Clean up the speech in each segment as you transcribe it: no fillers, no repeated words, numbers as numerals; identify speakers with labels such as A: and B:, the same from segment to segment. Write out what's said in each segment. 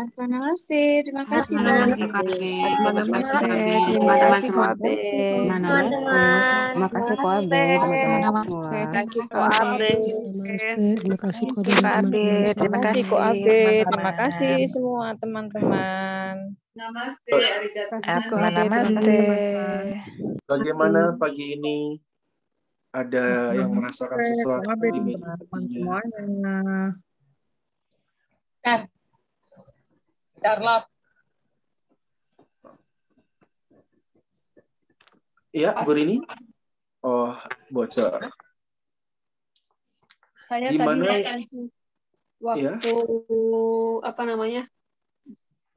A: Namaste. Terima kasih,
B: Namaste,
A: Bang.
B: Kak Abe.
C: Terima
B: Terima kasih, Kak Abe.
C: kasih,
B: Teman-teman
C: Kak
B: semua.
C: Abe.
D: Namaste.
C: Terima kasih, Kak Abe, teman-teman semua.
A: Terima kasih,
E: Kak Abe.
D: Namaste. Terima kasih
C: Thank
D: Ko
C: you,
D: Abe dan
C: Kak Abe.
D: teman-teman
C: Terima
D: semua.
C: kasih,
E: Ko Abe. Terima kasih
C: teman-teman.
E: semua teman-teman.
C: Atma
E: Terima
C: namaste.
F: Bagaimana pagi ini? Ada yang merasakan sesuatu
E: Ko Abe,
F: di
E: teman-teman
F: hatinya?
E: semuanya.
A: Charlotte.
F: Iya, Bu Rini? Oh, bocor.
A: Saya
F: Gimana?
A: tadi waktu apa namanya,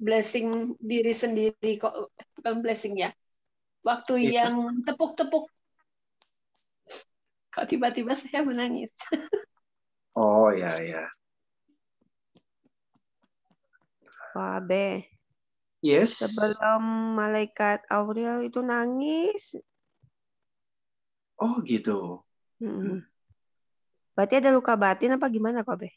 A: blessing diri sendiri, kok bukan blessing ya, waktu
F: Iya.
A: yang tepuk-tepuk, kok tiba-tiba saya menangis.
F: Oh, ya, ya.
C: Ko Abe,
F: Yes.
C: sebelum malaikat Aurel itu nangis.
F: Oh, gitu.
C: Berarti ada luka batin apa gimana, Ko Abe?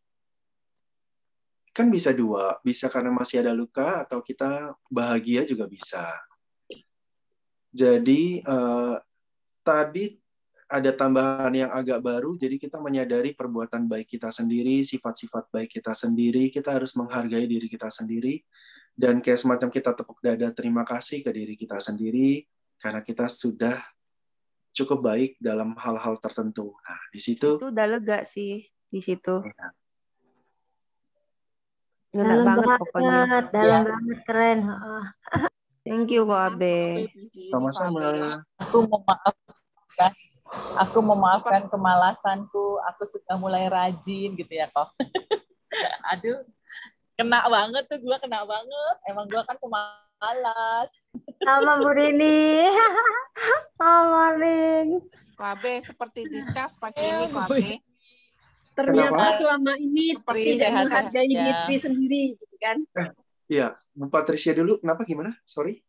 F: Kan bisa dua. Bisa karena masih ada luka atau kita bahagia juga bisa. Jadi, tadi ada tambahan yang agak baru, jadi kita menyadari perbuatan baik kita sendiri, sifat-sifat baik kita sendiri, kita harus menghargai diri kita sendiri, dan kayak semacam kita tepuk dada terima kasih ke diri kita sendiri, karena kita sudah cukup baik dalam hal-hal tertentu. Nah, di situ
C: Itu udah lega sih di situ.
F: ya,
C: Ngena
G: Dalam
C: banget
G: banget,
C: pokoknya.
G: dalam banget, keren.
C: Thank you, Ko Abe.
F: sama-sama.
H: Aku memaafkan kemalasanku. Aku sudah mulai rajin gitu ya kok. Aduh, kena banget tuh, gue kena banget. Emang gue kan pemalas.
G: Sama Bu Rini. Morning.
B: Ko Abe seperti dicas pagi ini, Ko Abe.
A: Ternyata
F: Kenapa?
A: selama ini
H: Seperti
A: tidak
H: sehat-sehat
A: menghargai
H: saja.
A: diri sendiri, gitu kan?
F: Iya, Bu Patricia dulu. Kenapa gimana? Sorry.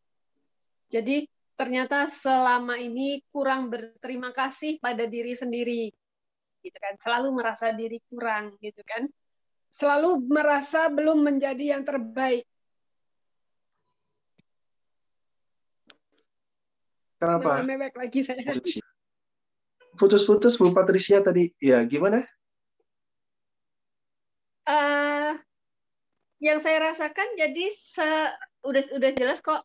A: Jadi ternyata selama ini kurang berterima kasih pada diri sendiri, gitu kan? Selalu merasa diri kurang, gitu kan? Selalu merasa belum menjadi yang terbaik.
F: Kenapa?
A: Malah mewek lagi saya.
F: Putus-putus Bu Patricia tadi. Ya, gimana?
A: Yang saya rasakan jadi udah jelas kok.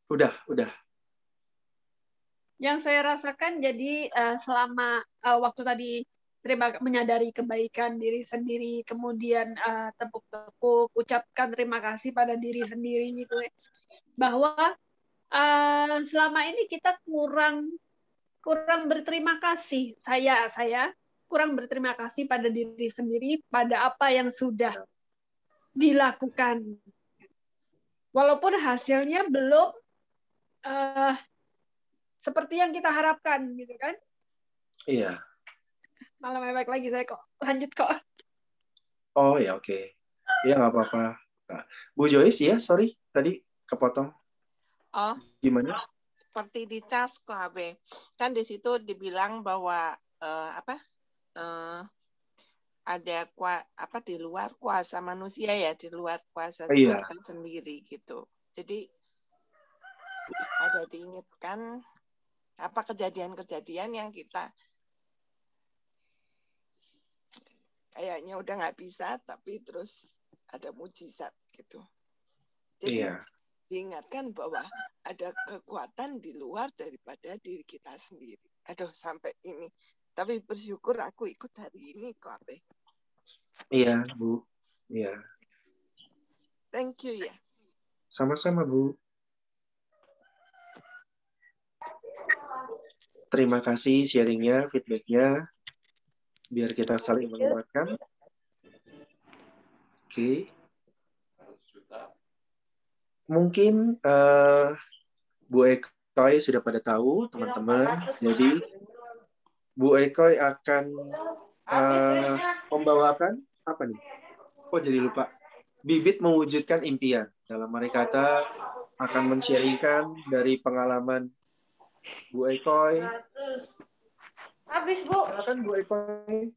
F: Udah.
A: Yang saya rasakan jadi selama waktu tadi menyadari kebaikan diri sendiri, kemudian tepuk-tepuk, ucapkan terima kasih pada diri sendiri gitu ya. Bahwa selama ini kita kurang berterima kasih. Saya kurang berterima kasih pada diri sendiri, pada apa yang sudah dilakukan. Walaupun hasilnya belum seperti yang kita harapkan, gitu kan?
F: Iya.
A: Malah mewek lagi saya kok. Lanjut kok.
F: Oh ya, oke. Ya nggak apa-apa. Nah, Bu Joyce ya, sorry tadi kepotong.
B: Oh,
F: Gimana?
B: seperti dicas, Ko Abe. Kan di situ dibilang bahwa ada di luar kuasa manusia ya, di luar kuasa
F: Iya.
B: kita sendiri gitu. Jadi ada diingatkan apa kejadian-kejadian yang kita kayaknya udah nggak bisa, tapi terus ada mujizat gitu. Jadi diingatkan bahwa ada kekuatan di luar daripada diri kita sendiri. Aduh, sampai ini. Tapi bersyukur aku ikut hari ini, Ko Abe.
F: Iya, Bu. Iya.
B: Thank you ya.
F: Sama-sama, Bu. Terima kasih sharingnya, feedbacknya. Biar kita saling menguatkan. Oke. Mungkin Bu Ekoy sudah pada tahu, teman-teman. Jadi, Bu Ekoy akan membawakan apa nih? Kok jadi lupa? Bibit mewujudkan impian. Dalam arti kata akan men-sharingkan dari pengalaman Bu Ekoy.
G: Habis, Bu.
F: Silakan Bu Ekoy.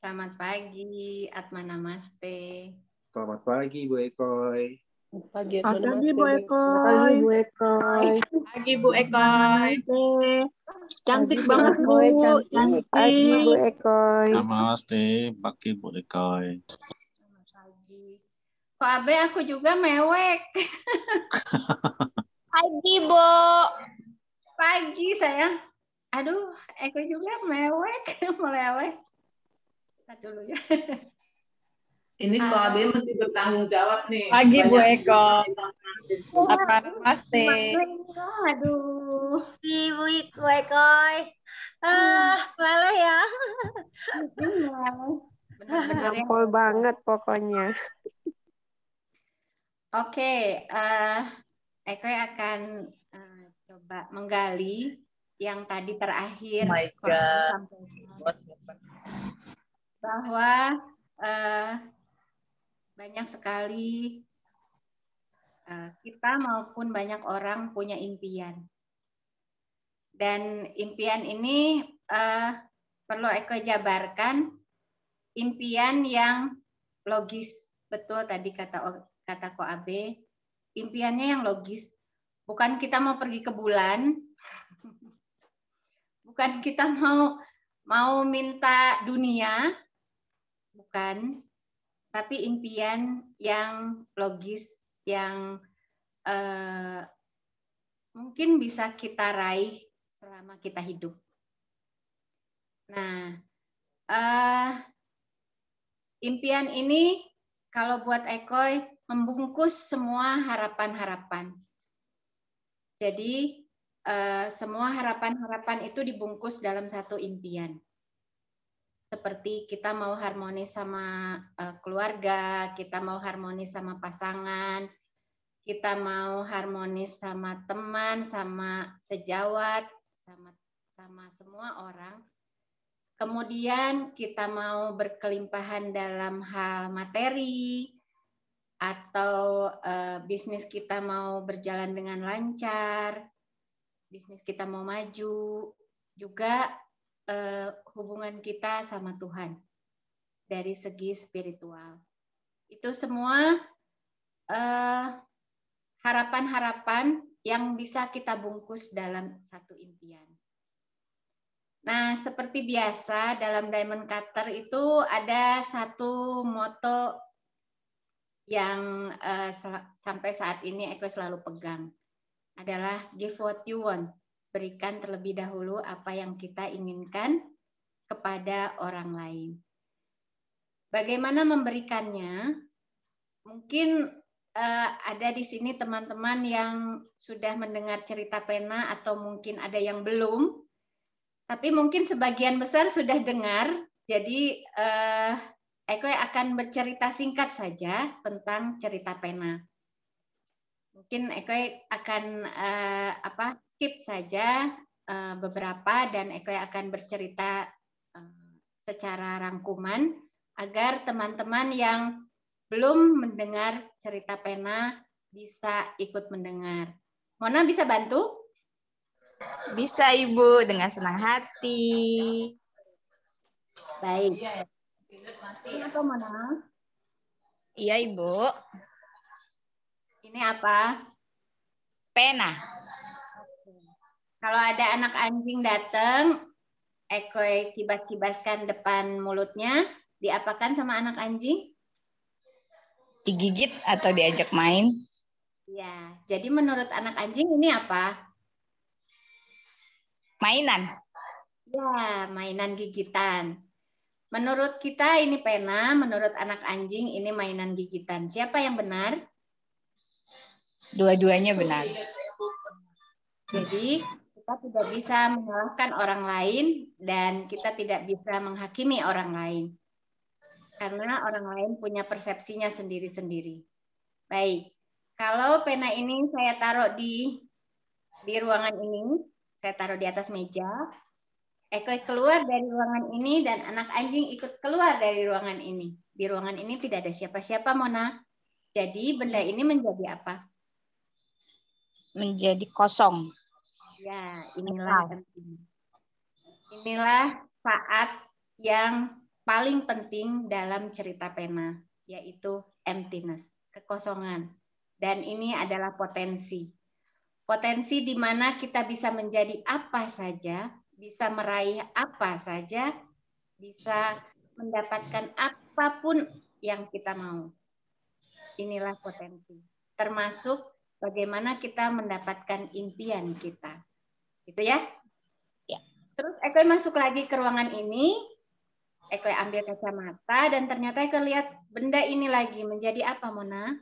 I: Selamat pagi, Atma Namaste.
F: Selamat pagi, Bu Ekoy.
E: Pagi,
C: Pagi, Bu
D: Pagi
C: Ekoy.
D: Bu Ekoy.
E: Pagi, Bu Ekoy.
C: Cantik
D: Pagi, Bu
C: banget, Bu.
D: Ekoy, cantik.
C: Pagi, Bu Ekoy.
J: Namaste, pagi Bu Ekoy.
I: Selamat pagi. Kok Abe aku juga mewek.
K: Pagi, Bu.
I: Pagi sayang. Aduh, Eko juga mewek. Meleleh. Kita dulu ya.
L: Ini kok Abe mesti bertanggung jawab nih.
H: Pagi Bu
L: Banyak
H: Eko.
L: yang
H: Apa namaste.
I: Aduh.
G: Ibu Ekoy. Meleleh ya.
I: Benar-benar ya.
C: Nampol banget pokoknya.
I: Oke, Eko akan coba menggali yang tadi terakhir
H: Oh my
I: Ko Abe
H: God.
I: sampaikan bahwa banyak sekali kita maupun banyak orang punya impian. Dan impian ini perlu Eko jabarkan, impian yang logis. Betul tadi kata Ko Abe, impiannya yang logis. Bukan kita mau pergi ke bulan, bukan kita mau minta dunia, bukan. Tapi impian yang logis, yang mungkin bisa kita raih selama kita hidup. Nah, impian ini kalau buat Ekoy membungkus semua harapan-harapan. Jadi semua harapan-harapan itu dibungkus dalam satu impian. Seperti kita mau harmonis sama keluarga, kita mau harmonis sama pasangan, kita mau harmonis sama teman, sama sejawat, sama semua orang. Kemudian kita mau berkelimpahan dalam hal materi, atau bisnis kita mau berjalan dengan lancar, bisnis kita mau maju, juga hubungan kita sama Tuhan dari segi spiritual. Itu semua harapan-harapan yang bisa kita bungkus dalam satu impian. Nah, seperti biasa dalam Diamond Cutter itu ada satu moto yang sampai saat ini Eko selalu pegang, adalah give what you want. Berikan terlebih dahulu apa yang kita inginkan kepada orang lain. Bagaimana memberikannya? Mungkin ada di sini teman-teman yang sudah mendengar cerita pena atau mungkin ada yang belum. Tapi mungkin sebagian besar sudah dengar. Jadi Eko akan bercerita singkat saja tentang cerita pena. Mungkin Eko akan skip saja beberapa dan Eko akan bercerita secara rangkuman agar teman-teman yang belum mendengar cerita pena bisa ikut mendengar. Mona bisa bantu?
K: Bisa Ibu, dengan senang hati.
I: Baik. Ini apa Mona?
K: Iya Ibu.
I: Ini apa?
K: Pena.
I: Kalau ada anak anjing datang, Eko kibas-kibaskan depan mulutnya, diapakan sama anak anjing?
K: Digigit atau diajak main?
I: Ya, jadi menurut anak anjing ini apa?
K: Mainan.
I: Ya, mainan gigitan. Menurut kita ini pena, menurut anak anjing ini mainan gigitan. Siapa yang benar?
K: Dua-duanya benar.
I: Jadi kita tidak bisa menyalahkan orang lain dan kita tidak bisa menghakimi orang lain. Karena orang lain punya persepsinya sendiri-sendiri. Baik, kalau pena ini saya taruh di ruangan ini, saya taruh di atas meja, Eko keluar dari ruangan ini dan anak anjing ikut keluar dari ruangan ini. Di ruangan ini tidak ada siapa-siapa, Mona. Jadi benda ini menjadi apa?
K: Menjadi kosong.
I: Ya, inilah penting. Inilah saat yang paling penting dalam cerita pena, yaitu emptiness, kekosongan. Dan ini adalah potensi. Potensi di mana kita bisa menjadi apa saja, bisa meraih apa saja, bisa mendapatkan apapun yang kita mau. Inilah potensi. Termasuk bagaimana kita mendapatkan impian kita. Gitu ya? Ya. Terus Eko masuk lagi ke ruangan ini. Eko ambil kacamata dan ternyata Eko lihat benda ini lagi menjadi apa, Mona?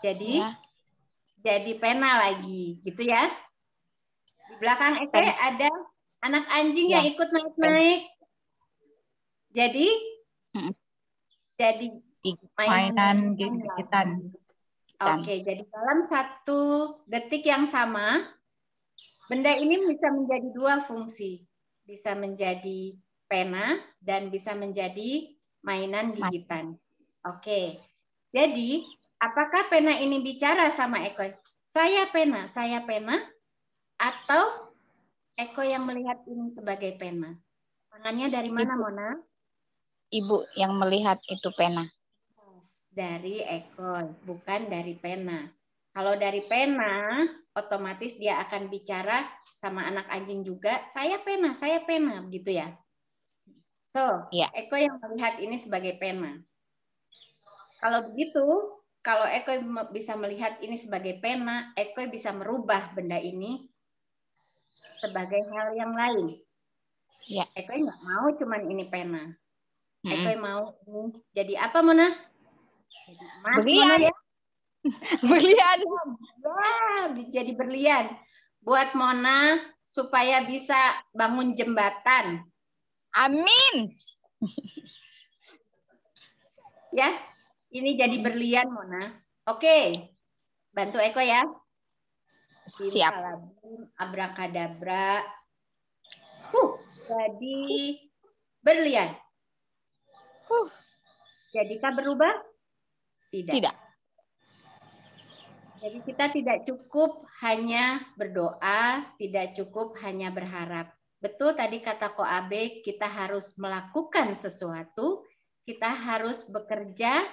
I: Jadi jadi pena lagi, gitu ya. Di belakang Eko ada anak anjing yang ikut naik-naik. Jadi
H: mainan gigitan.
I: Oke, jadi dalam 1 detik yang sama, benda ini bisa menjadi 2 fungsi. Bisa menjadi pena dan bisa menjadi mainan gigitan. Oke, jadi apakah pena ini bicara sama Eko? Saya pena, atau Eko yang melihat ini sebagai pena? Tangannya dari mana, Mona?
K: Ibu yang melihat itu pena.
I: Dari Eko, bukan dari pena. Kalau dari pena, otomatis dia akan bicara sama anak anjing juga, saya pena, begitu ya. So, Eko yang melihat ini sebagai pena. Kalau begitu, kalau Eko bisa melihat ini sebagai pena, Eko bisa merubah benda ini sebagai hal yang lain.
K: Ya.
I: Eko nggak mau cuman ini pena. Eko mau ini jadi apa, Mona? Jadi emas, Mona ya.
K: Berlian.
I: Ya, jadi berlian. Buat Mona supaya bisa bangun jembatan.
K: Amin.
I: Ya, ini jadi berlian, Mona. Oke, bantu Eko ya.
K: Siap.
I: Abrakadabra. Jadi berlian. Jadikah berubah? Tidak. Jadi kita tidak cukup hanya berdoa, tidak cukup hanya berharap. Betul tadi kata Ko Abe, kita harus melakukan sesuatu, kita harus bekerja,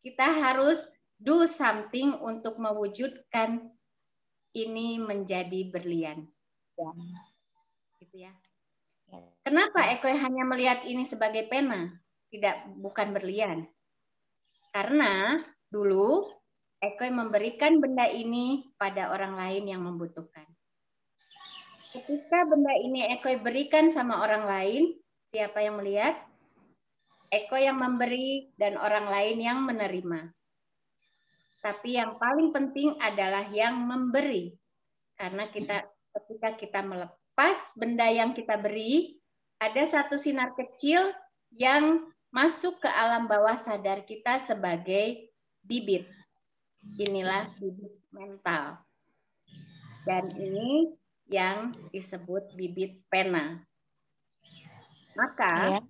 I: kita harus do something untuk mewujudkan ini menjadi berlian. Gitu ya. Kenapa Eko hanya melihat ini sebagai pena, bukan berlian? Karena dulu Eko memberikan benda ini pada orang lain yang membutuhkan. Ketika benda ini Eko berikan sama orang lain, siapa yang melihat? Eko yang memberi dan orang lain yang menerima. Tapi yang paling penting adalah yang memberi. Karena ketika kita melepas benda yang kita beri, ada satu sinar kecil yang masuk ke alam bawah sadar kita sebagai bibit. Inilah bibit mental. Dan ini yang disebut bibit pena. Maka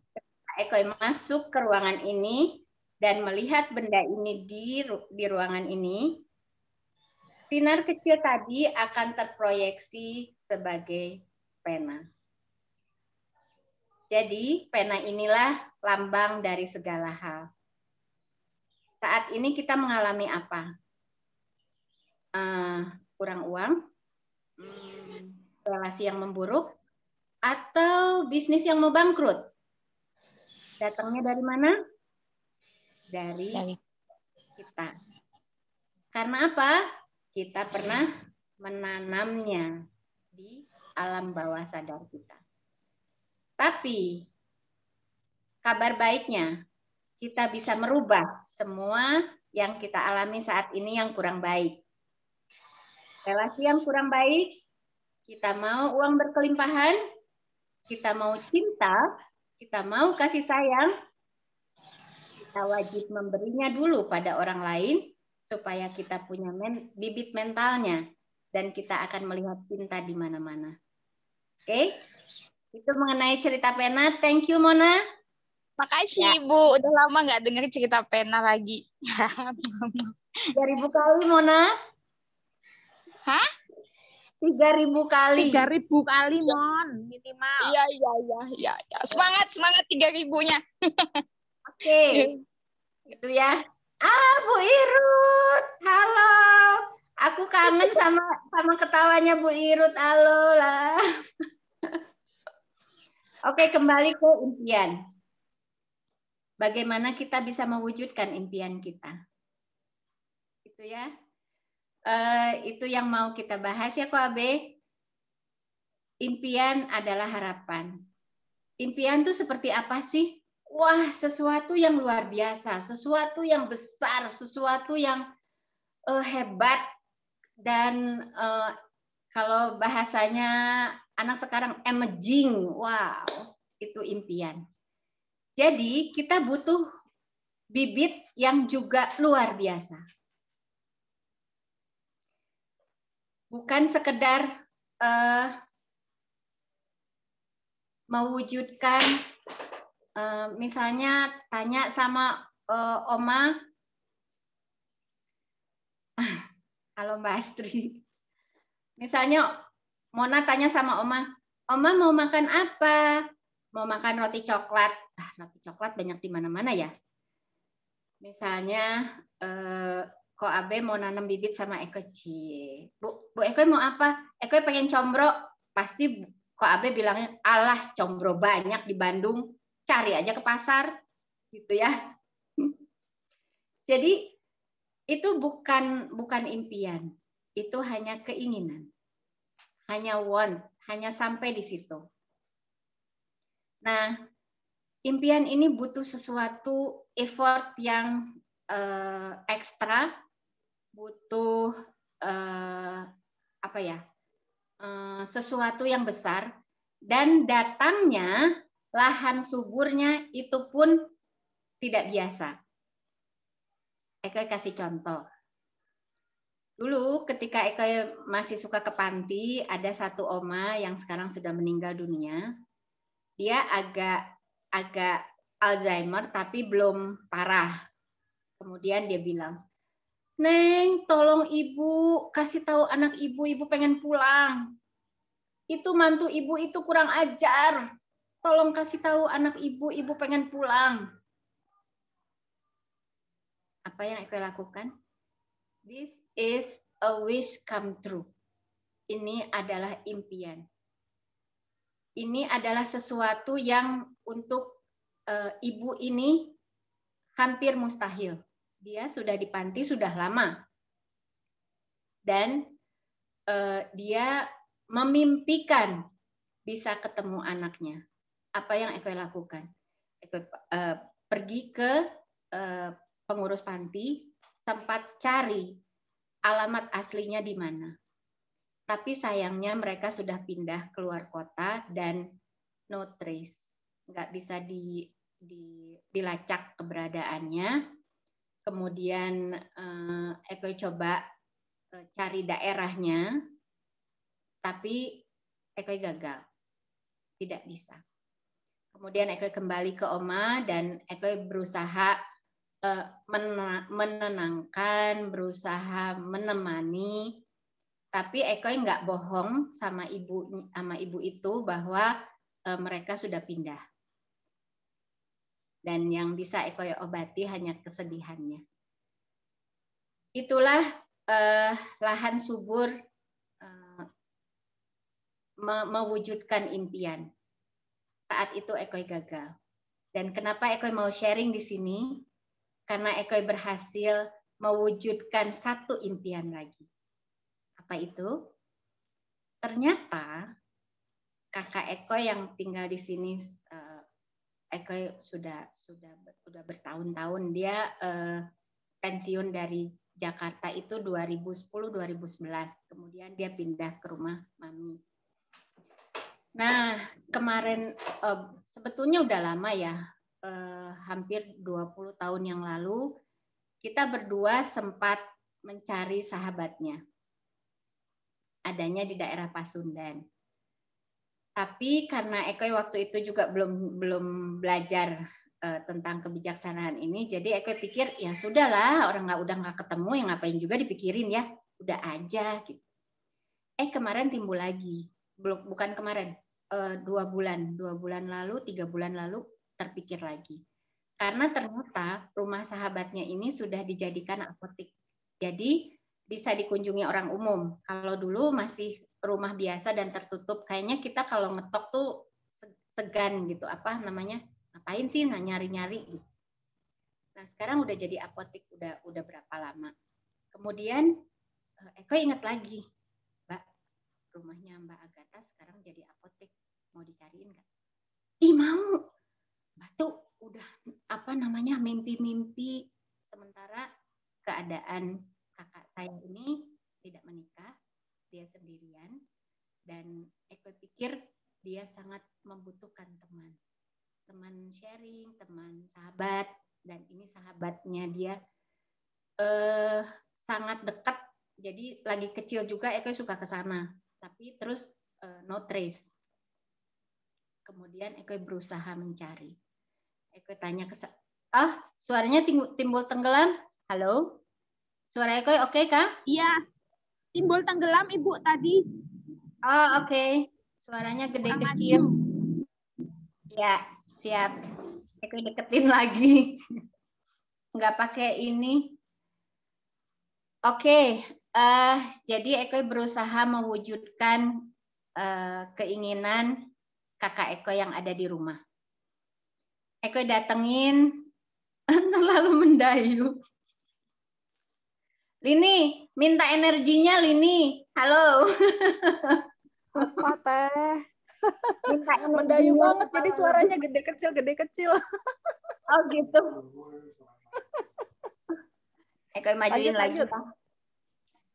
I: Eko masuk ke ruangan ini dan melihat benda ini di ruangan ini, sinar kecil tadi akan terproyeksi sebagai pena. Jadi pena inilah lambang dari segala hal. Saat ini kita mengalami apa? Kurang uang, relasi yang memburuk, atau bisnis yang mau bangkrut? Datangnya dari mana? Dari kita. Karena apa? Kita pernah menanamnya di alam bawah sadar kita. Tapi kabar baiknya, kita bisa merubah semua yang kita alami saat ini yang kurang baik. Relasi yang kurang baik, kita mau uang berkelimpahan, kita mau cinta, kita mau kasih sayang, kita wajib memberinya dulu pada orang lain supaya kita punya bibit mentalnya dan kita akan melihat cinta di mana-mana. Oke? Itu mengenai cerita pena. Thank you, Mona.
K: Makasih, Ibu. Udah lama nggak dengar cerita pena lagi.
I: 3.000 kali, Mona.
K: Hah?
I: 3.000 kali.
E: 3.000 kali, Mon. Minimal. maksimal.
K: Iya. Semangat 3.000-nya.
I: Oke. Itu ya. Bu Irut. Halo. Aku kangen sama ketawanya Bu Irut. Halo lah. Oke, kembali ke impian. Bagaimana kita bisa mewujudkan impian kita? Itu ya. Itu yang mau kita bahas ya, Ko Abe. Impian adalah harapan. Impian itu seperti apa sih? Wah, sesuatu yang luar biasa, sesuatu yang besar, sesuatu yang hebat. Dan kalau bahasanya anak sekarang amazing, wow, itu impian. Jadi kita butuh bibit yang juga luar biasa. Bukan sekedar mewujudkan, misalnya tanya sama Oma, halo Mbak Astri. Misalnya Mona tanya sama Oma mau makan apa? Mau makan roti coklat. Roti coklat banyak di mana-mana ya. Misalnya Ko Abe mau nanam bibit sama Eko Cie. Bu Eko mau apa? Eko pengen combro. Pasti Ko Abe bilangnya, alah combro banyak di Bandung. Cari aja ke pasar. Gitu ya. Jadi itu bukan impian. Itu hanya keinginan. Hanya want, hanya sampai di situ. Nah, impian ini butuh sesuatu effort yang ekstra, butuh sesuatu yang besar, dan datangnya lahan suburnya itu pun tidak biasa. Eko kasih contoh. Dulu ketika Eko masih suka ke panti, ada satu oma yang sekarang sudah meninggal dunia. Dia agak Alzheimer tapi belum parah. Kemudian dia bilang, "Neng, tolong ibu kasih tahu anak ibu pengen pulang. Itu mantu ibu itu kurang ajar. Tolong kasih tahu anak ibu pengen pulang." Apa yang Eko lakukan? This is a wish come true. Ini adalah impian. Ini adalah sesuatu yang untuk ibu ini hampir mustahil. Dia sudah di panti sudah lama. Dan dia memimpikan bisa ketemu anaknya. Apa yang Eko lakukan? Eko pergi ke pengurus panti, sempat cari alamat aslinya di mana. Tapi sayangnya mereka sudah pindah keluar kota dan no trace. Nggak bisa dilacak keberadaannya. Kemudian Eko coba cari daerahnya, tapi Eko gagal. Tidak bisa. Kemudian Eko kembali ke Oma dan Eko berusaha menenangkan, berusaha menemani, tapi Eko nggak bohong sama ibu itu bahwa mereka sudah pindah. Dan yang bisa Eko obati hanya kesedihannya. Itulah lahan subur mewujudkan impian. Saat itu Eko gagal. Dan kenapa Eko mau sharing di sini? Karena Eko berhasil mewujudkan satu impian lagi. Apa itu? Ternyata kakak Eko yang tinggal di sini, Eko sudah bertahun-tahun. Dia pensiun dari Jakarta itu 2010-2011. Kemudian dia pindah ke rumah mami. Nah, kemarin sebetulnya udah lama ya. Hampir 20 tahun yang lalu, kita berdua sempat mencari sahabatnya. Adanya di daerah Pasundan. Tapi karena Eko waktu itu juga belum belajar tentang kebijaksanaan ini, jadi Eko pikir ya sudahlah, orang udah nggak ketemu, yang ngapain juga dipikirin ya, udah aja gitu. Kemarin timbul lagi, bukan kemarin, 2 bulan lalu, 3 bulan lalu terpikir lagi. Karena ternyata rumah sahabatnya ini sudah dijadikan apotik. Jadi bisa dikunjungi orang umum. Kalau dulu masih rumah biasa dan tertutup, kayaknya kita kalau ngetok tuh segan gitu, apa namanya? Ngapain sih nyari-nyari gitu. Nah, sekarang udah jadi apotik, udah berapa lama. Kemudian Eko ingat lagi, Mbak, rumahnya Mbak Agatha sekarang jadi apotik. Mau dicariin nggak? Ih, mau. Mbak tuh udah apa namanya mimpi-mimpi, sementara keadaan kakak saya ini tidak menikah, dia sendirian, dan Eko pikir dia sangat membutuhkan teman sharing, teman sahabat, dan ini sahabatnya dia sangat dekat. Jadi lagi kecil juga Eko suka ke sana, tapi terus no trace. Kemudian Eko berusaha mencari. Eko tanya suaranya timbul tenggelam. Halo? Suara Eko oke kah?
M: Iya. Timbul tenggelam Ibu tadi.
I: Oh, oke. Suaranya gede kecil. Ya, siap. Eko deketin lagi. Nggak pakai ini. Oke. Jadi Eko berusaha mewujudkan keinginan kakak Eko yang ada di rumah. Eko datengin, lalu mendayu. Lini, minta energinya Lini. Halo.
H: Apa teh?
I: Minta
H: mendayu banget, jadi suaranya gede kecil.
I: Oh gitu. Eko majuin lagi.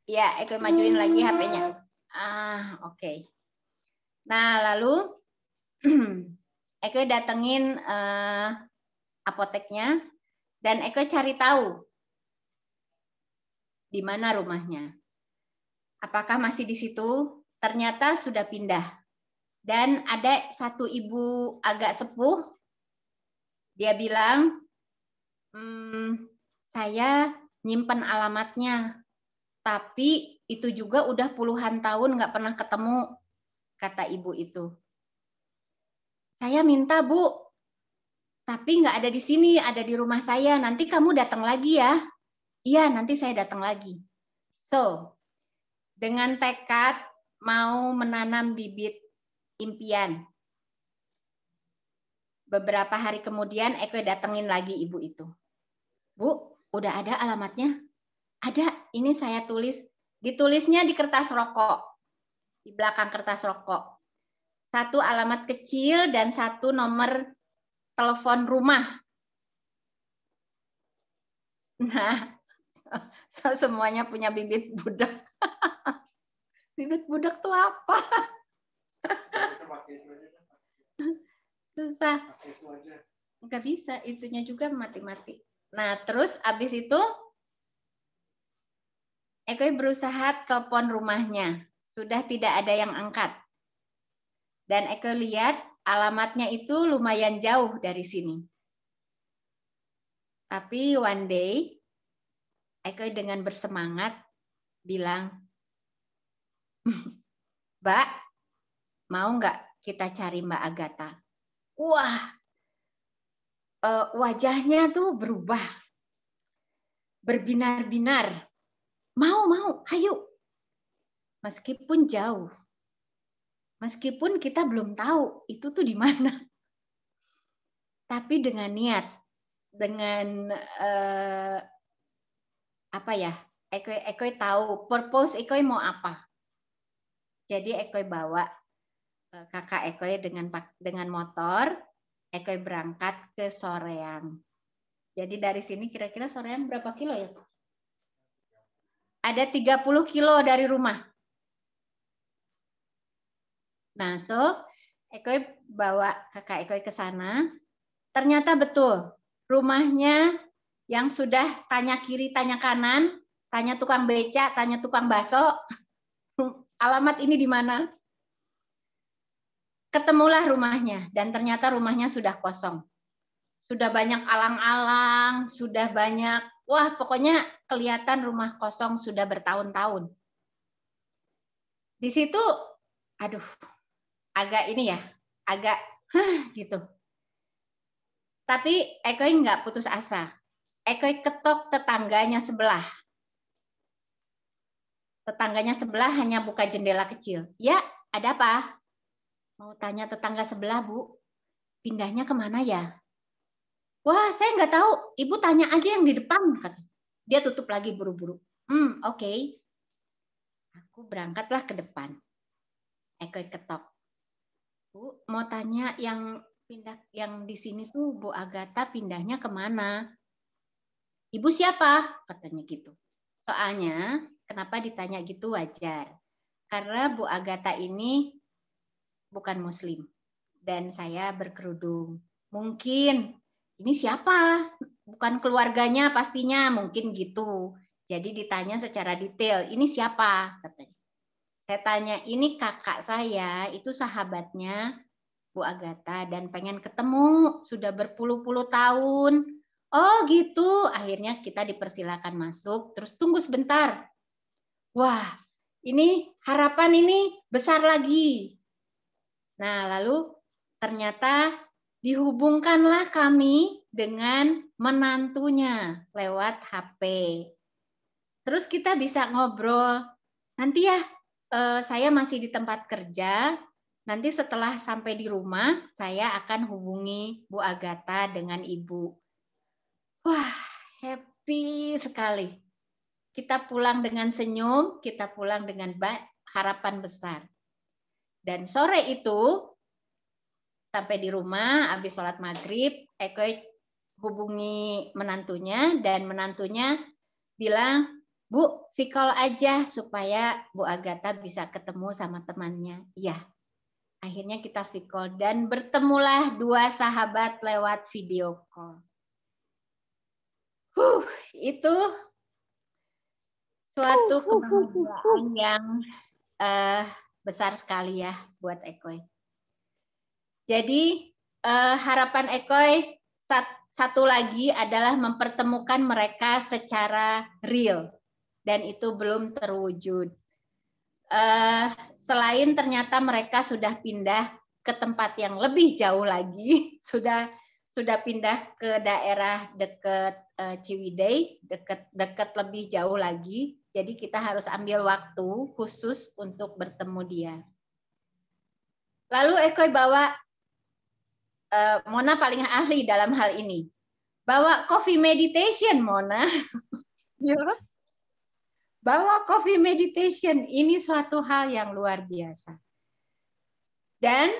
I: Ya, Eko majuin lagi HP-nya. Oke. Nah, lalu Eko datengin apoteknya dan Eko cari tahu di mana rumahnya. Apakah masih di situ? Ternyata sudah pindah. Dan ada satu ibu agak sepuh, dia bilang, saya nyimpen alamatnya, tapi itu juga udah puluhan tahun nggak pernah ketemu, kata ibu itu. Saya minta, Bu, tapi nggak ada di sini, ada di rumah saya. Nanti kamu datang lagi ya. Iya, nanti saya datang lagi. So, dengan tekad mau menanam bibit impian. Beberapa hari kemudian, Eko datengin lagi ibu itu. Bu, udah ada alamatnya? Ada, ini saya tulis. Ditulisnya di kertas rokok. Di belakang kertas rokok. 1 alamat kecil dan 1 nomor telepon rumah. Nah, semuanya punya bibit budak. Bibit budak tuh apa? Susah. Nggak bisa, itunya juga mati-mati. Nah, terus abis itu Eko berusaha telepon rumahnya. Sudah tidak ada yang angkat. Dan Eko lihat alamatnya itu lumayan jauh dari sini. Tapi one day, Eko dengan bersemangat bilang, Mbak, mau nggak kita cari Mbak Agatha? Wah, wajahnya tuh berubah. Berbinar-binar. Mau, ayo. Meskipun jauh. Meskipun kita belum tahu itu tuh di mana. Tapi dengan niat, dengan apa ya? Eko tahu purpose Eko mau apa. Jadi Eko bawa kakak Eko dengan motor, Eko berangkat ke Soreang. Jadi dari sini kira-kira Soreang berapa kilo ya? Ada 30 kilo dari rumah. Nah, so Eko bawa kakak Eko ke sana. Ternyata betul, rumahnya yang sudah tanya kiri, tanya kanan, tanya tukang beca, tanya tukang bakso, alamat ini di mana? Ketemulah rumahnya, dan ternyata rumahnya sudah kosong. Sudah banyak alang-alang, sudah banyak, wah pokoknya kelihatan rumah kosong sudah bertahun-tahun. Di situ, aduh, agak ini ya, agak gitu. Tapi Ekoi nggak putus asa. Ekoi ketok tetangganya sebelah. Tetangganya sebelah hanya buka jendela kecil. Ya, ada apa? Mau tanya tetangga sebelah, Bu. Pindahnya kemana ya? Wah, saya nggak tahu. Ibu tanya aja yang di depan. Dia tutup lagi buru-buru. Oke. Aku berangkatlah ke depan. Ekoi ketok. Bu, mau tanya yang pindah yang di sini tuh Bu Agatha pindahnya kemana? Ibu siapa? Katanya gitu. Soalnya kenapa ditanya gitu wajar. Karena Bu Agatha ini bukan Muslim. Dan saya berkerudung. Mungkin ini siapa? Bukan keluarganya pastinya, mungkin gitu. Jadi ditanya secara detail, ini siapa? Katanya. Saya tanya, ini kakak saya, itu sahabatnya Bu Agatha dan pengen ketemu, sudah berpuluh-puluh tahun. Oh gitu, akhirnya kita dipersilakan masuk, terus tunggu sebentar. Wah, ini harapan ini besar lagi. Nah, lalu ternyata dihubungkanlah kami dengan menantunya lewat HP. Terus kita bisa ngobrol. Nanti ya, saya masih di tempat kerja. Nanti setelah sampai di rumah, saya akan hubungi Bu Agatha dengan Ibu. Wah, happy sekali. Kita pulang dengan senyum, kita pulang dengan harapan besar. Dan sore itu, sampai di rumah, habis sholat maghrib, Ekoi hubungi menantunya, dan menantunya bilang, Bu, video call aja supaya Bu Agatha bisa ketemu sama temannya. Iya. Akhirnya kita video call dan bertemulah dua sahabat lewat video call. Itu suatu kebahagiaan yang besar sekali ya buat Ekoi. Jadi harapan Ekoi satu lagi adalah mempertemukan mereka secara real dan itu belum terwujud. Selain ternyata mereka sudah pindah ke tempat yang lebih jauh lagi, sudah pindah ke daerah dekat Ciwidey, dekat lebih jauh lagi. Jadi kita harus ambil waktu khusus untuk bertemu dia. Lalu Ekoi bawa Mona paling ahli dalam hal ini. Bawa coffee meditation, Mona. Bawa coffee meditation, ini suatu hal yang luar biasa. Dan,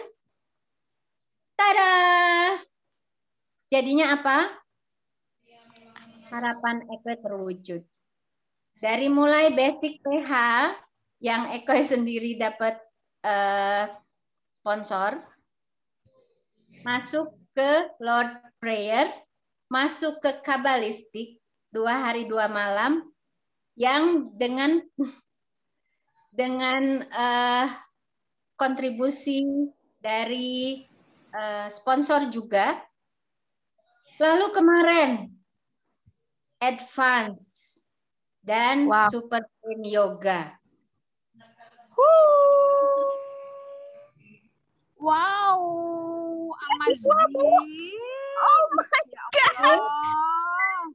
I: tada! Jadinya apa? Harapan Ekoi terwujud. Dari mulai basic PH, yang Ekoi sendiri dapat sponsor, masuk ke Lord Prayer, masuk ke Kabbalistik, 2 hari 2 malam, yang dengan kontribusi dari sponsor juga. Lalu kemarin advance dan super yoga.
M: Wow,
G: Siswaku. Oh my God.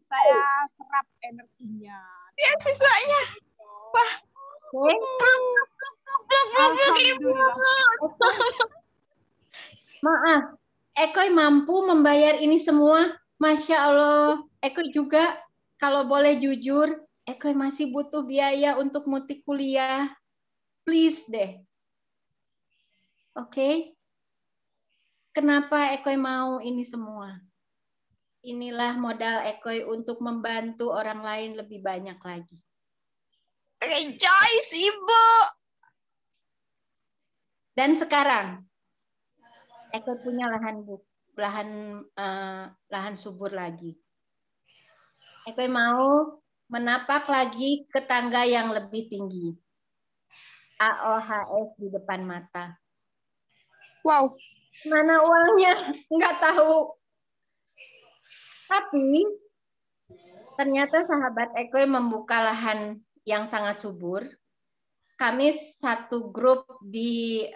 M: Saya serap energinya.
G: Ya siswanya. Wah.
I: Maaf, Ekoi mampu membayar ini semua. Masya Allah. Ekoi juga, kalau boleh jujur, Ekoi masih butuh biaya untuk multi kuliah. Please deh. Oke? Kenapa Ekoi mau ini semua? Inilah modal Ekoi untuk membantu orang lain lebih banyak lagi.
G: Rejoice, Ibu.
I: Dan sekarang Ekoi punya lahan subur lagi. Ekoi mau menapak lagi ke tangga yang lebih tinggi. AOHS di depan mata.
G: Wow.
I: Mana uangnya? Nggak tahu. Tapi ternyata sahabat Ekoi membuka lahan yang sangat subur kami satu grup di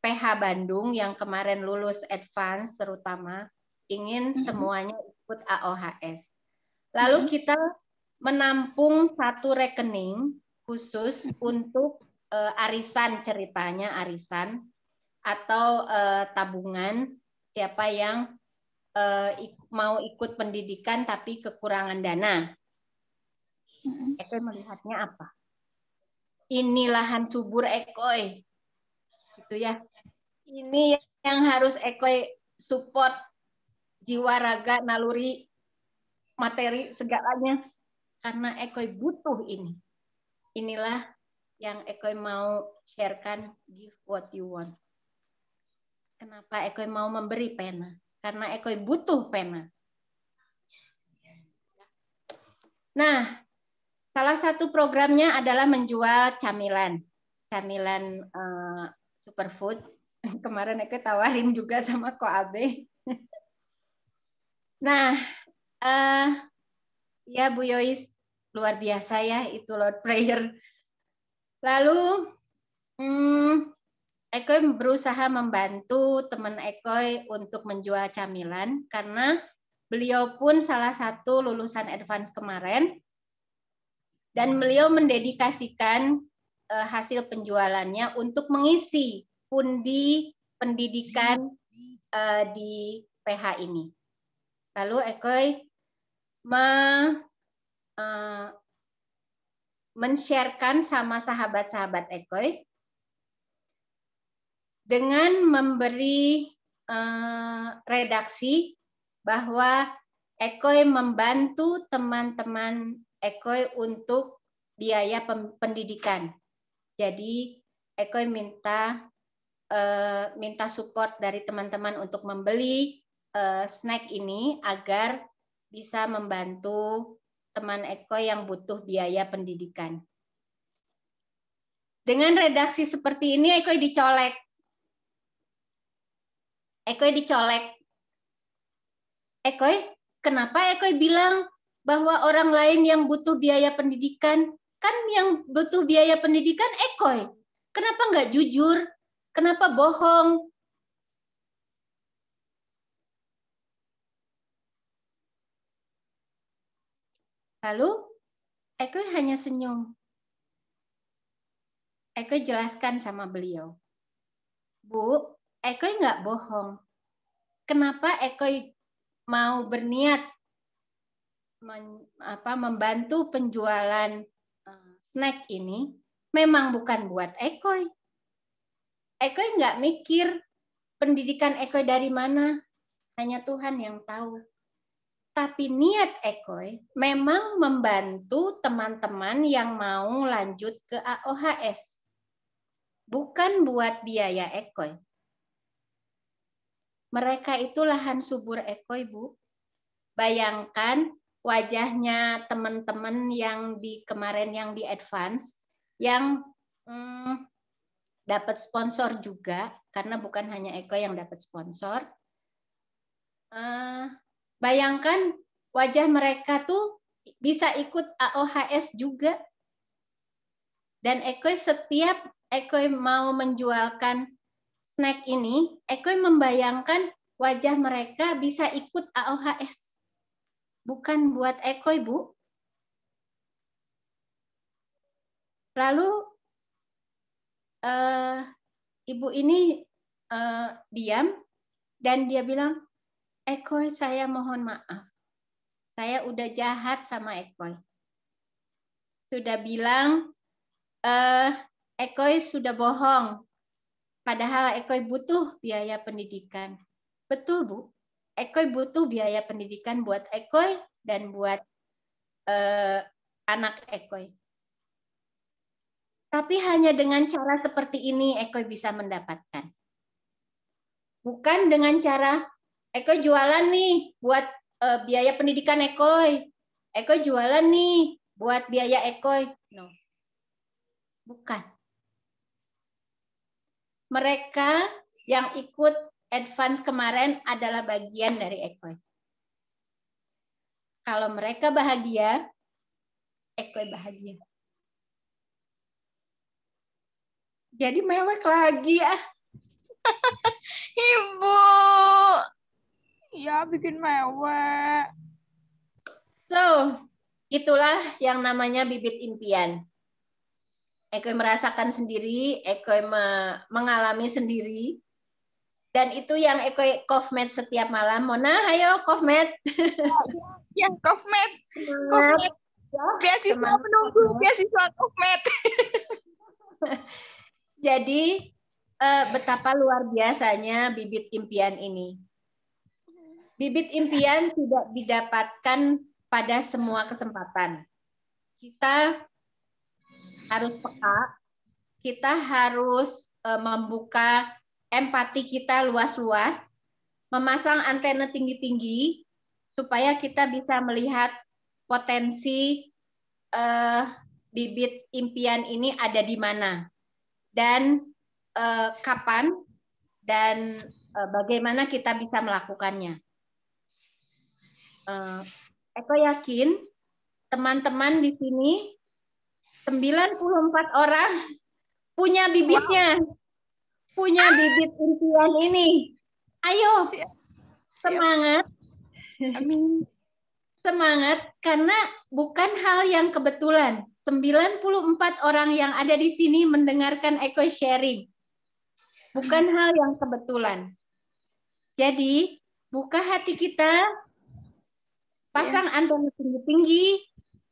I: PH Bandung yang kemarin lulus advance terutama ingin semuanya ikut AOHS. Lalu kita menampung satu rekening khusus untuk arisan, ceritanya arisan atau tabungan siapa yang mau ikut pendidikan tapi kekurangan dana. Ekoy melihatnya apa? Ini lahan subur Ekoy, gitu ya. Ini yang harus Ekoy support, jiwa, raga, naluri, materi segalanya, karena Ekoy butuh ini. Inilah yang Ekoy mau sharekan, give what you want. Kenapa Ekoy mau memberi pena? Karena Ekoy butuh pena. Nah, salah satu programnya adalah menjual camilan superfood. Kemarin Ekoy tawarin juga sama Ko Abe. Nah, ya Bu Yois, luar biasa ya itu Lord Prayer. Lalu Ekoy berusaha membantu teman Ekoy untuk menjual camilan karena beliau pun salah satu lulusan advance kemarin. Dan beliau mendedikasikan hasil penjualannya untuk mengisi pundi pendidikan di PH ini. Lalu Ekoy men-sharekan sama sahabat-sahabat Ekoy dengan memberi redaksi bahwa Ekoy membantu teman-teman Ekoy untuk biaya pendidikan. Jadi Ekoy minta support dari teman-teman untuk membeli snack ini agar bisa membantu teman Ekoy yang butuh biaya pendidikan. Dengan redaksi seperti ini Ekoy dicolek. Ekoy, kenapa Ekoy bilang bahwa orang lain yang butuh biaya pendidikan, kan yang butuh biaya pendidikan Ekoy. Kenapa nggak jujur? Kenapa bohong? Lalu Ekoy hanya senyum. Ekoy jelaskan sama beliau. Bu, Ekoy nggak bohong. Kenapa Ekoy mau berniat membantu penjualan snack ini? Memang bukan buat Ekoy. Ekoy nggak mikir pendidikan Ekoy dari mana. Hanya Tuhan yang tahu. Tapi niat Ekoy memang membantu teman-teman yang mau lanjut ke AOHS. Bukan buat biaya Ekoy. Mereka itu lahan subur Ekoy, Bu. Bayangkan wajahnya teman-teman yang kemarin yang di advance, yang dapat sponsor juga, karena bukan hanya Ekoy yang dapat sponsor. Bayangkan wajah mereka tuh bisa ikut AOHS juga. Dan Ekoy setiap Ekoy mau menjualkan snack ini, Ekoy membayangkan wajah mereka bisa ikut AOHS. Bukan buat Ekoy, Bu. Lalu ibu ini diam dan dia bilang, Ekoy, saya mohon maaf. Saya udah jahat sama Ekoy. Sudah bilang, Ekoy sudah bohong. Padahal Ekoy butuh biaya pendidikan. Betul, Bu. Ekoy butuh biaya pendidikan buat Ekoy dan buat anak Ekoy. Tapi hanya dengan cara seperti ini Ekoy bisa mendapatkan. Bukan dengan cara Ekoy jualan nih buat biaya pendidikan Ekoy. Ekoy jualan nih buat biaya Ekoy. No. Bukan. Mereka yang ikut advance kemarin adalah bagian dari Ekoy. Kalau mereka bahagia, Ekoy bahagia. Jadi mewek lagi ya.
K: Ibu.
M: Iya, bikin mewek.
I: So, itulah yang namanya bibit impian. Eko merasakan sendiri, Eko mengalami sendiri. Dan itu yang Eko Kofmed setiap malam. Mona, ayo Kofmed.
K: Ya, Kofmed. Kofmed. Beasiswa menunggu, beasiswa Kofmed.
I: Jadi, betapa luar biasanya bibit impian ini. Bibit impian tidak didapatkan pada semua kesempatan. Kita harus peka, kita harus membuka empati kita luas-luas, memasang antena tinggi-tinggi, supaya kita bisa melihat potensi bibit impian ini ada di mana, dan kapan, dan bagaimana kita bisa melakukannya. Eko yakin teman-teman di sini 94 orang punya bibitnya, punya bibit impian ini. Ayo, semangat.
K: Amin.
I: Semangat, karena bukan hal yang kebetulan. 94 orang yang ada di sini mendengarkan Eko sharing. Bukan hal yang kebetulan. Jadi, buka hati kita, pasang antena tinggi-tinggi,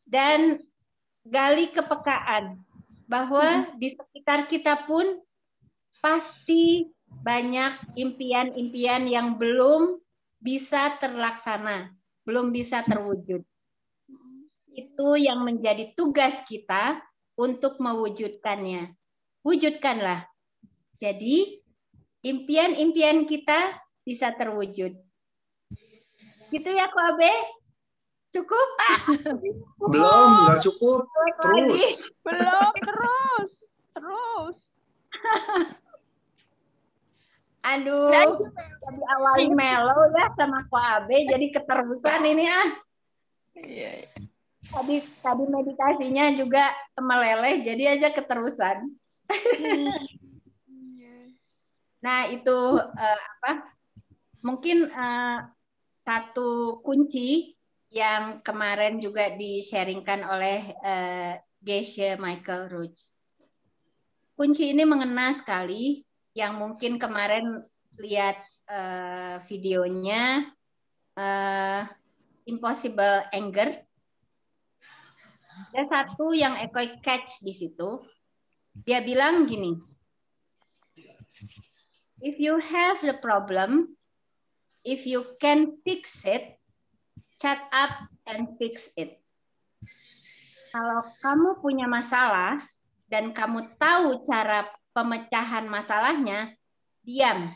I: dan gali kepekaan. Bahwa di sekitar kita pun pasti banyak impian-impian yang belum bisa terlaksana, belum bisa terwujud. Itu yang menjadi tugas kita untuk mewujudkannya. Wujudkanlah. Jadi, impian-impian kita bisa terwujud. Gitu ya, Ko Abe? Cukup?
F: Belum, nggak cukup. Terus.
M: Belum, terus.
I: Aduh, jadi awali mellow ya sama Ko Abe, jadi keterusan ini ah. Tadi meditasinya juga meleleh, jadi aja keterusan. Nah, itu mungkin satu kunci yang kemarin juga di-sharingkan oleh Geshe Michael Roach. Kunci ini mengena sekali, yang mungkin kemarin lihat videonya Impossible Anger. Ada satu yang Eko catch di situ. Dia bilang gini, if you have the problem, if you can fix it, shut up and fix it. Kalau kamu punya masalah dan kamu tahu cara pemecahan masalahnya, diam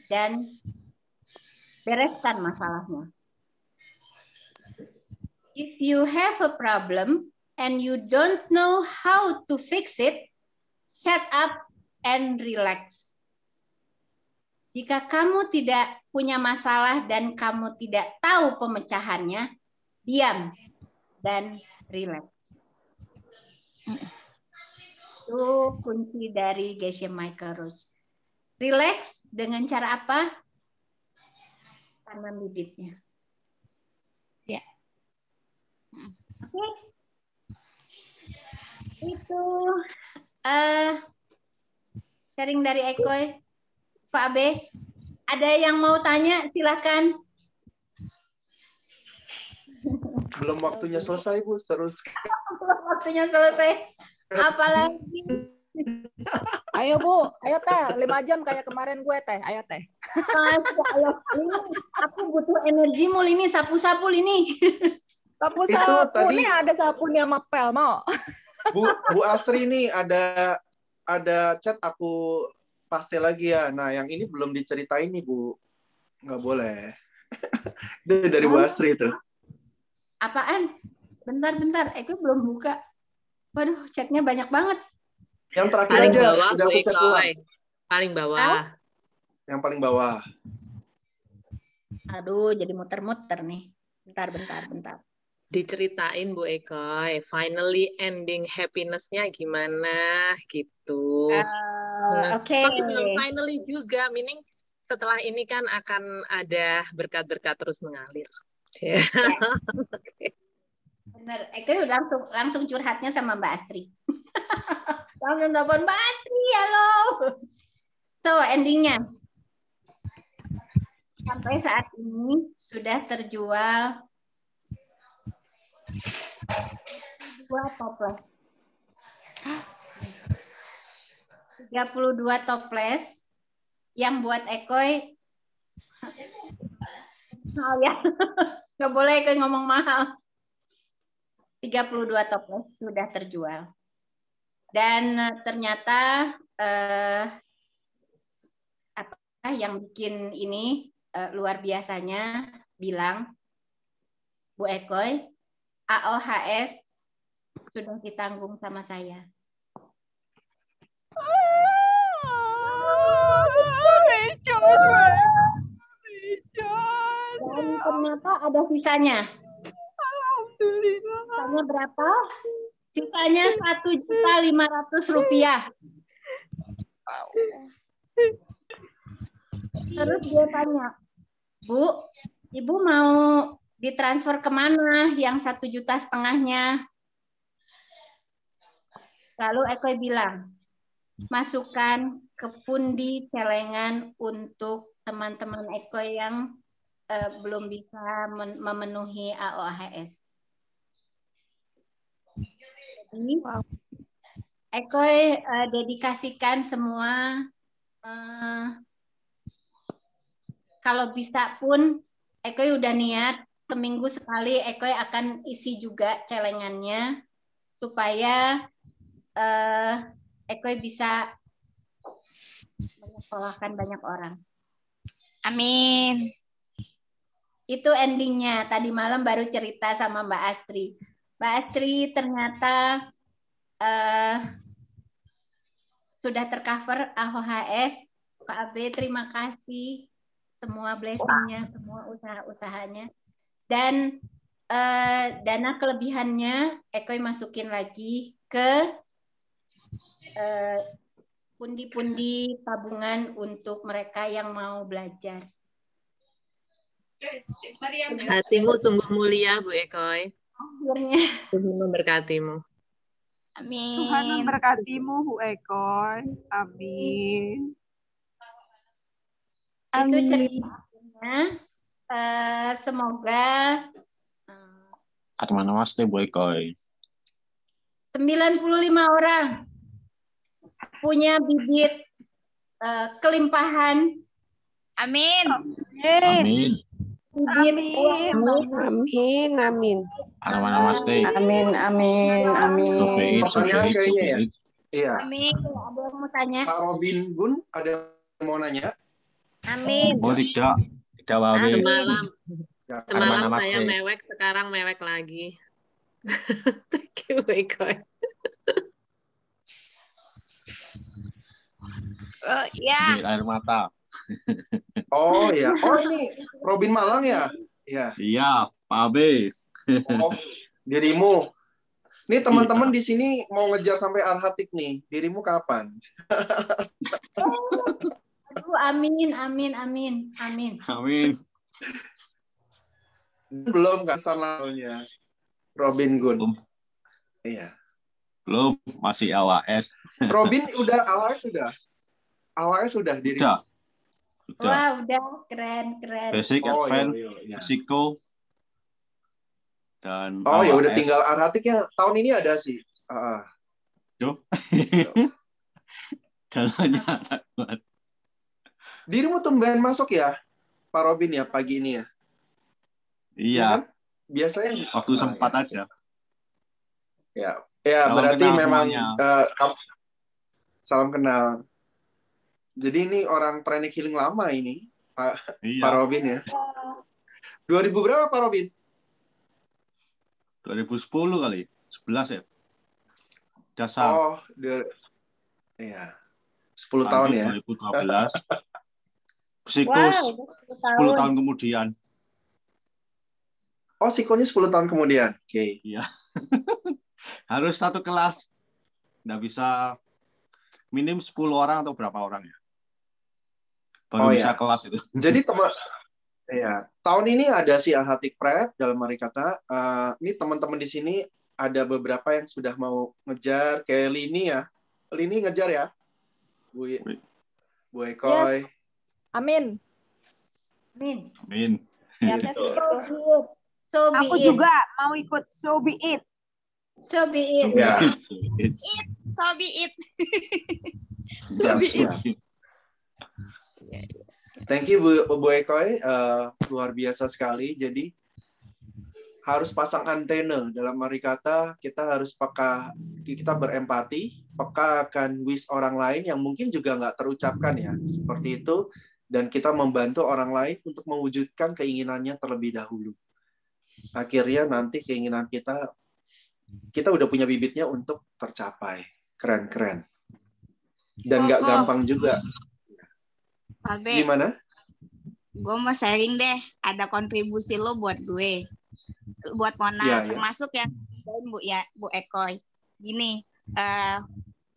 I: dan bereskan masalahnya. If you have a problem and you don't know how to fix it, shut up and relax. Jika kamu tidak punya masalah dan kamu tidak tahu pemecahannya, diam dan relax. Itu kunci dari Geshe Michael Roach. Relax dengan cara apa? Tanam bibitnya.
K: Ya.
I: Oke. Itu sharing dari Eko. Pak Abe, ada yang mau tanya? Silakan.
F: Belum waktunya selesai, Bu. Terus.
I: Belum waktunya selesai. Apalagi?
H: Ayo Bu, ayo Teh, 5 jam kayak kemarin gue Teh, ayo Teh.
I: Masya Allah, ini aku butuh energi mul ini, sapu-sapu ini.
H: Sapu-sapu, nih ada sapunya sama pel, mau?
F: Bu Astri ini ada chat aku paste lagi ya. Nah, yang ini belum diceritain nih, Bu. Nggak boleh. Itu dari Bu Astri itu.
I: Apaan? Bentar. Aku belum buka. Waduh, chatnya banyak banget.
F: Yang terakhir
N: paling
F: aja,
N: bawah,
F: udah aku chat ulang.
N: Paling bawah.
F: Yang paling bawah.
I: Aduh, jadi muter-muter nih. Bentar.
N: diceritain Bu Ekoy, finally ending happiness-nya gimana gitu.
I: Oke.
N: Tapi belum finally juga, meaning setelah ini kan akan ada berkat-berkat terus mengalir.
I: Ya. Okay. Bener, Ekoy langsung curhatnya sama Mbak Astri. Langsung telepon Mbak Astri, halo. So, endingnya. Sampai saat ini sudah terjual 32 toples. 32 toples yang buat Ekoy mahal ya. Nggak boleh Ekoy ngomong mahal. 32 toples sudah terjual. Dan ternyata apa yang bikin ini luar biasanya bilang Bu Ekoy, AOHS sudah ditanggung sama saya. Dan ternyata ada sisanya.
M: Alhamdulillah.
I: Sisanya berapa? Sisanya Rp1.500.000. Terus dia tanya, Bu, Ibu mau ditransfer kemana yang 1,5 juta? Lalu Ekoy bilang, masukkan ke pundi celengan untuk teman-teman Ekoy yang belum bisa memenuhi AOHS. Jadi, Ekoy dedikasikan semua, kalau bisa pun Ekoy udah niat seminggu sekali Ekoy akan isi juga celengannya supaya Ekoy bisa menyekolahkan banyak orang.
K: Amin.
I: Itu endingnya. Tadi malam baru cerita sama Mbak Astri. Mbak Astri ternyata sudah tercover AOHS. Kak AB terima kasih semua blessing-nya, semua usaha-usahanya. Dan dana kelebihannya Ekoy masukin lagi ke pundi-pundi tabungan untuk mereka yang mau belajar.
N: Hatimu sungguh mulia, Bu Ekoy.
I: Akhirnya.
N: Tuhan memberkatimu.
K: Amin.
M: Tuhan memberkatimu, Bu Ekoy. Amin.
I: Itu cerita akhirnya. Semoga
J: Namaste Bu Ekoy.
I: 95 orang punya bibit kelimpahan.
K: Amin.
J: Amin.
I: Bibit uang.
C: Amin, amin.
J: Namaste.
E: Amin, amin, amin.
F: Pertanyaan kayaknya ya. Iya.
I: Amin. Ada yang mau tanya?
F: Pak Robin Gun ada yang mau nanya?
I: Amin.
J: Oh tidak Wabi.
N: Semalam saya mewek, sekarang mewek lagi. Thank you, Bu Ekoy.
K: Ya.
J: Air mata.
F: Oh ya. Oh ini Robin Malang ya? Iya.
J: Iya, Pak Abe.
F: Oh, dirimu. Nih teman-teman di sini mau ngejar sampai Arhatik nih. Dirimu kapan?
I: Aduh, amin, amin, amin, amin.
J: Amin.
F: Belum kan soalnya. Robin Gun. Iya.
J: Belum, masih AOHS.
F: Robin udah AOHS sudah? AOHS sudah diri.
J: Udah.
I: Wah, udah keren, keren.
J: Basic, Advance,
F: iya.
J: Risiko, dan
F: Oh ya udah
J: AOHS.
F: tinggal Arhatiknya tahun ini ada sih.
J: Duh. Jalannya anak banget.
F: Dirimu tumben masuk ya, Pak Robin ya pagi ini ya?
J: Iya.
F: Kan? Biasanya
J: Waktu sempat aja.
F: Ya
J: Salam
F: berarti
J: kenal
F: memang
J: semuanya.
F: salam kenal. Jadi ini orang Pranic Healing lama ini, Pak Robin ya. 2000 berapa Pak Robin?
J: 2010 kali, 11 ya. Dasar.
F: Oh, iya. 10 tahun ya.
J: 2012. Psikus
I: Wow,
J: 10 tahun kemudian.
F: Oh, sikonya 10 tahun kemudian. Oke.
J: Iya. Harus satu kelas. Nggak bisa minim 10 orang atau berapa orang ya. Baru bisa kelas itu.
F: Jadi teman, ya, tahun ini ada si Alhatik Prep dalam arti kata. Ini teman-teman di sini ada beberapa yang sudah mau ngejar, kayak Lini ya. Lini ngejar ya, Bu Ekoy.
O: Yes. Amin.
I: Amin.
J: Amin.
O: Niatnya segitu.
I: So be
M: Aku
I: it.
M: juga mau ikut so be it.
I: So be it.
F: Ya.
K: So be it.
F: Siap, siap. Thank you Bu Ekoy, luar biasa sekali. Jadi harus pasang antena dalam arti kata kita harus kita berempati, peka akan wish orang lain yang mungkin juga nggak terucapkan ya seperti itu, dan kita membantu orang lain untuk mewujudkan keinginannya terlebih dahulu. Akhirnya nanti keinginan kita udah punya bibitnya untuk tercapai. Keren. Dan nggak gampang juga.
K: Babe,
F: Gimana?
K: gue mau sharing deh. Ada kontribusi lo buat gue. Buat Mona.
F: Ya.
K: Termasuk yang Bu Ekoy. Gini,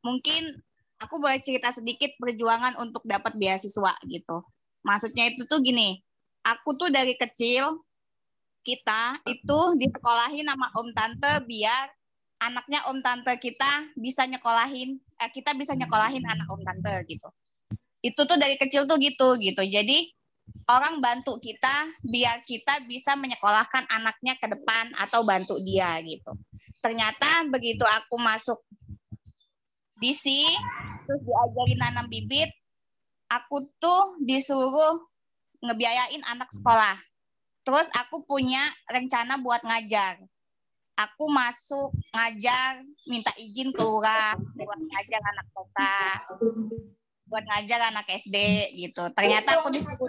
K: mungkin aku boleh cerita sedikit perjuangan untuk dapat beasiswa gitu. Maksudnya itu tuh gini. Aku tuh dari kecil, kita itu disekolahin sama om tante biar anaknya om tante kita bisa nyekolahin, kita bisa nyekolahin anak om tante gitu. Itu tuh dari kecil tuh gitu. Jadi orang bantu kita biar kita bisa menyekolahkan anaknya ke depan atau bantu dia gitu. Ternyata begitu aku masuk DC, terus diajarin nanam bibit, aku tuh disuruh ngebiayain anak sekolah. Terus aku punya rencana buat ngajar. Aku masuk ngajar, minta izin ke lurah buat ngajar anak TK, buat ngajar anak SD gitu. Ternyata aku disuruh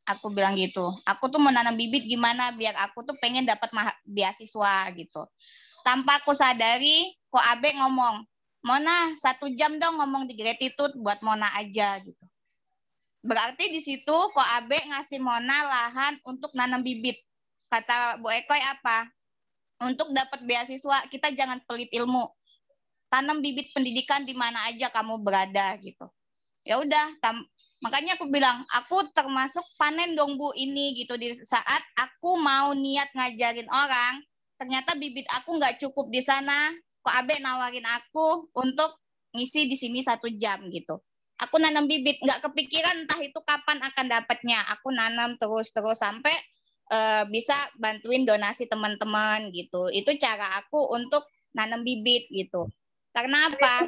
K: aku bilang gitu. Aku tuh mau nanam bibit gimana biar aku tuh pengen dapat beasiswa gitu. Tanpa aku sadari, kok Abe ngomong, Mona 1 jam dong ngomong di gratitude buat Mona aja gitu. Berarti di situ kok Abe ngasih Mona lahan untuk nanam bibit. Kata Bu Ekoy apa? Untuk dapat beasiswa kita jangan pelit ilmu. Tanam bibit pendidikan di mana aja kamu berada gitu. Ya udah, makanya aku bilang aku termasuk panen dong Bu ini gitu. Di saat aku mau niat ngajarin orang, ternyata bibit aku nggak cukup di sana. Kok Abe nawarin aku untuk ngisi di sini 1 jam gitu. Aku nanam bibit, nggak kepikiran entah itu kapan akan dapatnya. Aku nanam terus sampai bisa bantuin donasi teman-teman gitu. Itu cara aku untuk nanam bibit gitu. Karena apa?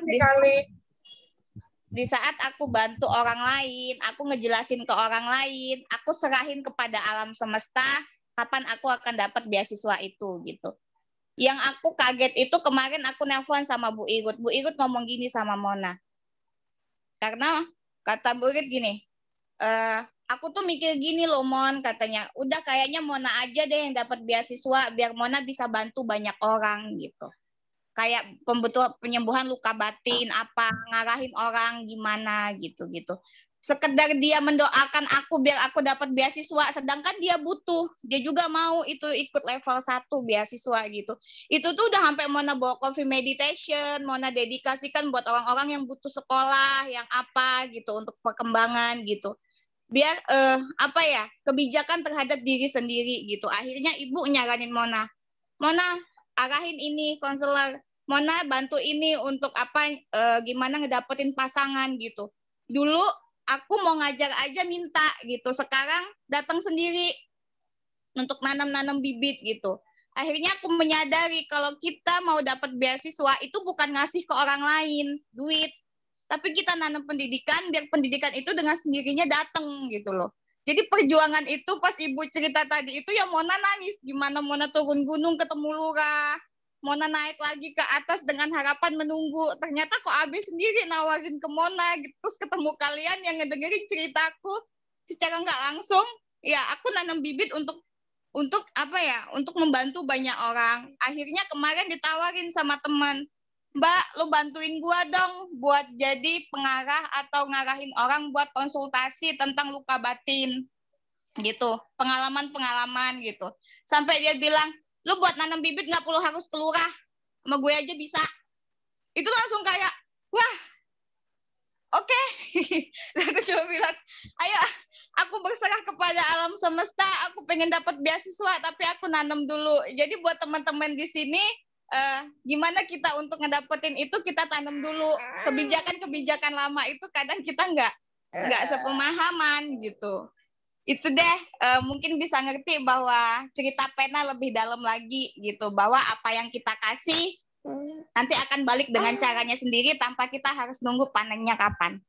K: Di saat aku bantu orang lain, aku ngejelasin ke orang lain, aku serahin kepada alam semesta kapan aku akan dapat beasiswa itu gitu. Yang aku kaget itu kemarin aku nelpon sama Bu Irut. Bu Irut ngomong gini sama Mona. Karena kata Bu Irut gini, aku tuh mikir gini loh Mon, katanya, udah kayaknya Mona aja deh yang dapat beasiswa biar Mona bisa bantu banyak orang gitu. Kayak penyembuhan luka batin, apa ngarahin orang gimana gitu. Sekedar dia mendoakan aku biar aku dapat beasiswa, sedangkan dia butuh, dia juga mau itu ikut level 1 beasiswa gitu. Itu tuh udah sampai Mona bawa coffee meditation, Mona dedikasikan buat orang-orang yang butuh sekolah, yang apa gitu untuk perkembangan gitu. Biar kebijakan terhadap diri sendiri gitu. Akhirnya ibu nyaranin Mona arahin ini konselor, Mona bantu ini untuk gimana ngedapetin pasangan gitu. Dulu aku mau ngajar aja minta gitu, sekarang datang sendiri untuk nanam bibit gitu. Akhirnya aku menyadari kalau kita mau dapat beasiswa itu bukan ngasih ke orang lain duit, tapi kita nanam pendidikan biar pendidikan itu dengan sendirinya datang gitu loh. Jadi perjuangan itu pas ibu cerita tadi itu ya Mona nangis, gimana Mona turun gunung ketemu lurah, Mona naik lagi ke atas dengan harapan menunggu. Ternyata kok Abe sendiri nawarin ke Mona gitu. Terus ketemu kalian yang ngedengerin ceritaku secara nggak langsung. Ya aku nanam bibit untuk membantu banyak orang. Akhirnya kemarin ditawarin sama teman, Mbak, lu bantuin gua dong buat jadi pengarah atau ngarahin orang buat konsultasi tentang luka batin. Gitu, pengalaman-pengalaman gitu. Sampai dia bilang, lu buat nanam bibit nggak perlu harus ke lurah, sama gue aja bisa. Itu langsung kayak, wah, oke. Aku cuma bilang, ayo aku berserah kepada alam semesta, aku pengen dapat beasiswa, tapi aku nanam dulu. Jadi buat teman-teman di sini, gimana kita untuk ngedapetin itu, kita tanam dulu. Kebijakan-kebijakan lama itu kadang kita nggak sepemahaman gitu. Itu deh, mungkin bisa ngerti bahwa cerita pena lebih dalam lagi gitu, bahwa apa yang kita kasih nanti akan balik dengan caranya sendiri tanpa kita harus nunggu panennya kapan.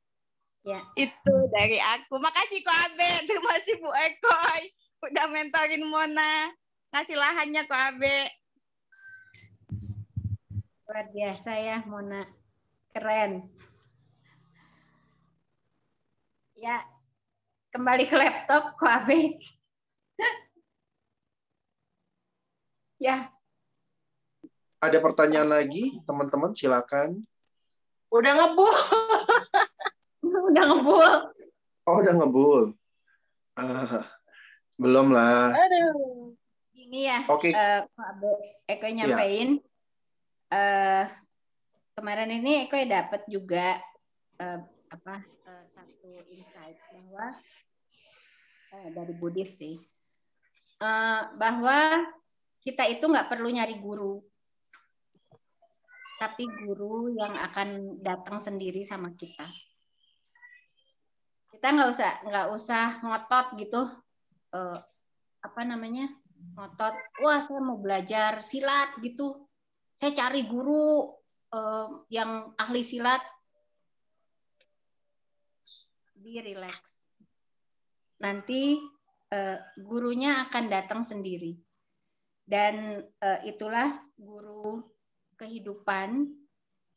K: Ya, itu dari aku. Makasih Ko Abe, terima kasih Bu Ekoy udah mentorin Mona, ngasih lahannya Ko Abe.
I: Luar biasa ya Mona, keren. Ya, kembali ke laptop, Ko Abe. Ya.
F: Ada pertanyaan lagi, teman-teman silakan.
A: Udah ngebul.
I: Udah ngebul.
F: Oh, udah ngebul. Belum lah.
I: Aduh. Ini ya,
F: Oke.
I: Ko Abe, Eko nyampein. Kemarin ini Eko dapat juga satu insight bahwa dari Buddhis sih, bahwa kita itu nggak perlu nyari guru, tapi guru yang akan datang sendiri sama kita. Kita nggak usah ngotot gitu, ngotot. Wah, saya mau belajar silat gitu, saya cari guru yang ahli silat. Be relax. Nanti gurunya akan datang sendiri. Dan itulah guru kehidupan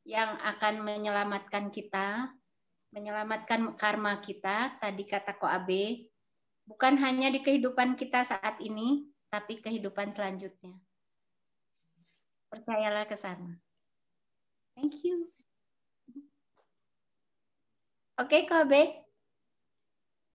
I: yang akan menyelamatkan kita, menyelamatkan karma kita. Tadi kata Ko Abe, bukan hanya di kehidupan kita saat ini, tapi kehidupan selanjutnya. Percayalah ke sana. Thank you. Oke, Ko Abe.